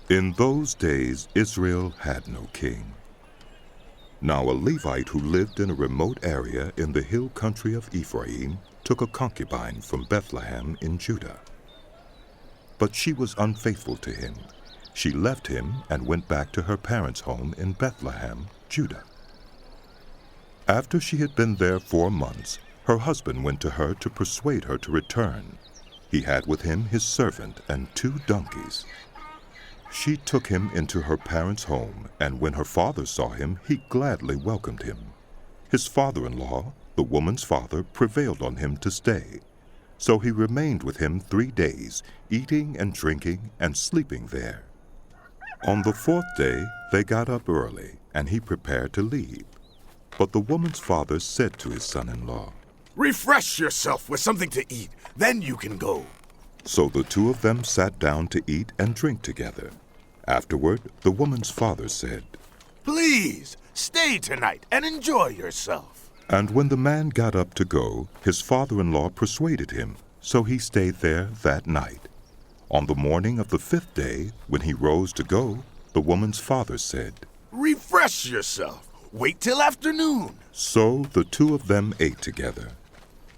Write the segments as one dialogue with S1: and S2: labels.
S1: In those days, Israel had no king. Now a Levite who lived in a remote area in the hill country of Ephraim took a concubine from Bethlehem in Judah. But she was unfaithful to him. She left him and went back to her parents' home in Bethlehem, Judah. After she had been there 4 months, her husband went to her to persuade her to return. He had with him his servant and 2 donkeys. She took him into her parents' home, and when her father saw him, he gladly welcomed him. His father-in-law, the woman's father, prevailed on him to stay. So he remained with him 3 days, eating and drinking and sleeping there. On the 4th day, they got up early, and he prepared to leave. But the woman's father said to his son-in-law,
S2: "Refresh yourself with something to eat, then you can go."
S1: So the 2 of them sat down to eat and drink together. Afterward, the woman's father said,
S2: "Please, stay tonight and enjoy yourself."
S1: And when the man got up to go, his father-in-law persuaded him, so he stayed there that night. On the morning of the 5th day, when he rose to go, the woman's father said,
S2: "Refresh yourself. Wait till afternoon."
S1: So the 2 of them ate together.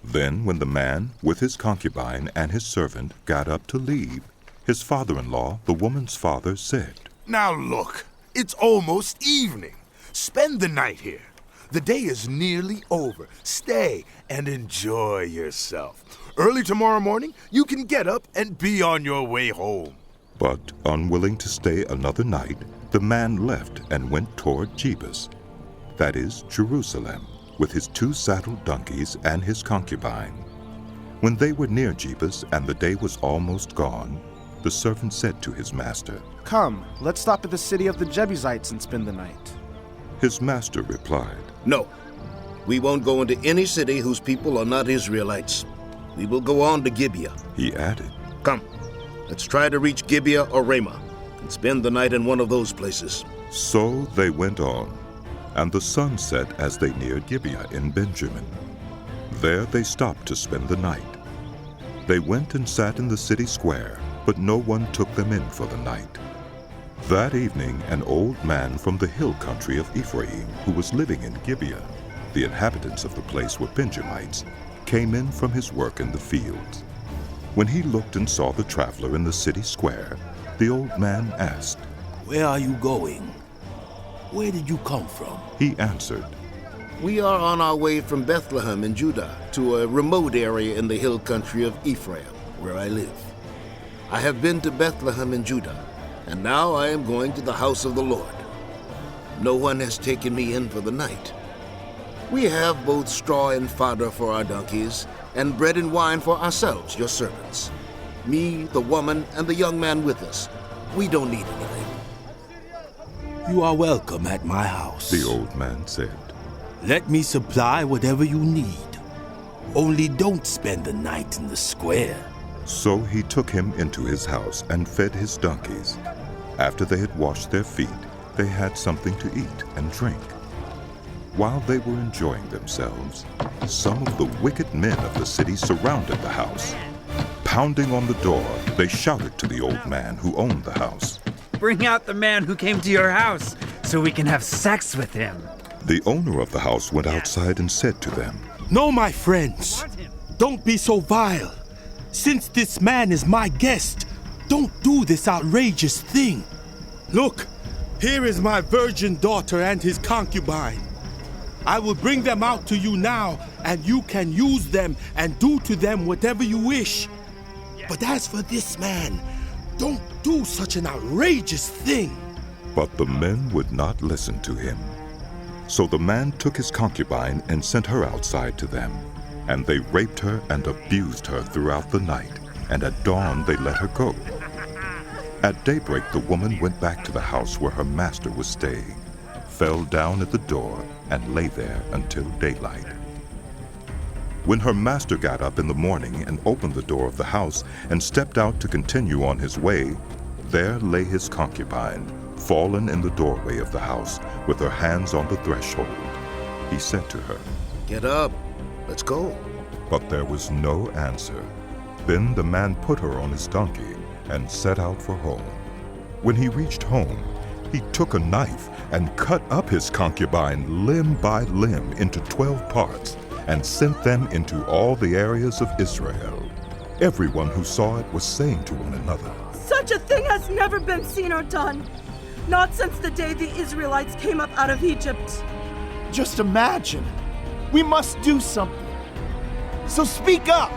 S1: Then when the man, with his concubine and his servant, got up to leave, his father-in-law, the woman's father, said,
S2: "Now look, it's almost evening. Spend the night here. The day is nearly over. Stay and enjoy yourself. Early tomorrow morning, you can get up and be on your way home."
S1: But unwilling to stay another night, the man left and went toward Jebus, that is, Jerusalem, with his 2 saddled donkeys and his concubine. When they were near Jebus and the day was almost gone, the servant said to his master,
S3: "Come, let's stop at the city of the Jebusites and spend the night."
S1: His master replied,
S4: "No, we won't go into any city whose people are not Israelites. We will go on to Gibeah."
S1: He added,
S4: "Come, let's try to reach Gibeah or Ramah and spend the night in one of those places."
S1: So they went on, and the sun set as they neared Gibeah in Benjamin. There they stopped to spend the night. They went and sat in the city square, but no one took them in for the night. That evening an old man from the hill country of Ephraim, who was living in Gibeah, the inhabitants of the place were Benjamites, came in from his work in the fields. When he looked and saw the traveler in the city square, the old man asked,
S5: "Where are you going? Where did you come from?"
S1: He answered,
S4: "We are on our way from Bethlehem in Judah to a remote area in the hill country of Ephraim, where I live. I have been to Bethlehem in Judah, and now I am going to the house of the Lord. No one has taken me in for the night. We have both straw and fodder for our donkeys, and bread and wine for ourselves, your servants. Me, the woman, and the young man with us. We don't need anything."
S5: "You are welcome at my house,"
S1: the old man said.
S5: "Let me supply whatever you need. Only don't spend the night in the square."
S1: So he took him into his house and fed his donkeys. After they had washed their feet, they had something to eat and drink. While they were enjoying themselves, some of the wicked men of the city surrounded the house. Pounding on the door, they shouted to the old man who owned the house,
S6: "Bring out the man who came to your house so we can have sex with him."
S1: The owner of the house went outside and said to them,
S5: "No, my friends, don't be so vile. Since this man is my guest, don't do this outrageous thing. Look, here is my virgin daughter and his concubine. I will bring them out to you now, and you can use them and do to them whatever you wish. But as for this man, don't do such an outrageous thing."
S1: But the men would not listen to him. So the man took his concubine and sent her outside to them. And they raped her and abused her throughout the night, and at dawn they let her go. At daybreak the woman went back to the house where her master was staying, fell down at the door, and lay there until daylight. When her master got up in the morning and opened the door of the house and stepped out to continue on his way, there lay his concubine, fallen in the doorway of the house, with her hands on the threshold. He said to her,
S4: "Get up. Let's go."
S1: But there was no answer. Then the man put her on his donkey and set out for home. When he reached home, he took a knife and cut up his concubine limb by limb into 12 parts and sent them into all the areas of Israel. Everyone who saw it was saying to one another,
S7: "Such a thing has never been seen or done, not since the day the Israelites came up out of Egypt."
S3: Just imagine. We must do something. So speak up.